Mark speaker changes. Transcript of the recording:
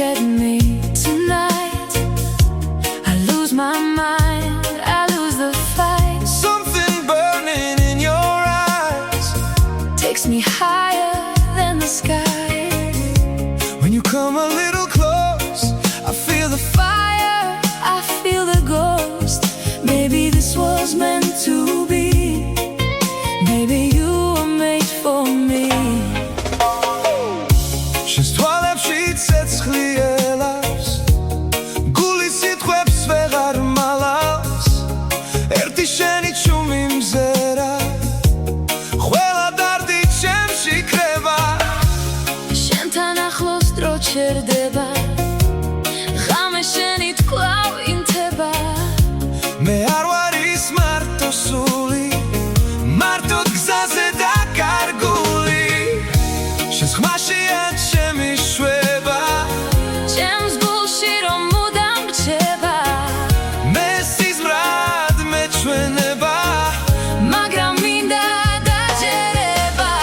Speaker 1: at me tonight. I lose my mind, I lose the fight.
Speaker 2: Something burning in your eyes
Speaker 1: Takes me higher than the sky.
Speaker 2: When you come a little close, I feel the
Speaker 1: Fire, I feel the ghost. Maybe this was meant to be. Maybe you were made for me.
Speaker 2: She's twelve ცეცხლი ელავს გულის სიტყვებს ვეღარ მალავს ერთი შენი ჩუმი მზერა ყველა დარდი ჩემში კრება
Speaker 1: შენთან ახლოს დრო ჩერდება ღამე შენი თქვა ინთება
Speaker 2: მე არ ვარ ის მარტო სული მარტო გზაზე დაკარგული შენ ხმაში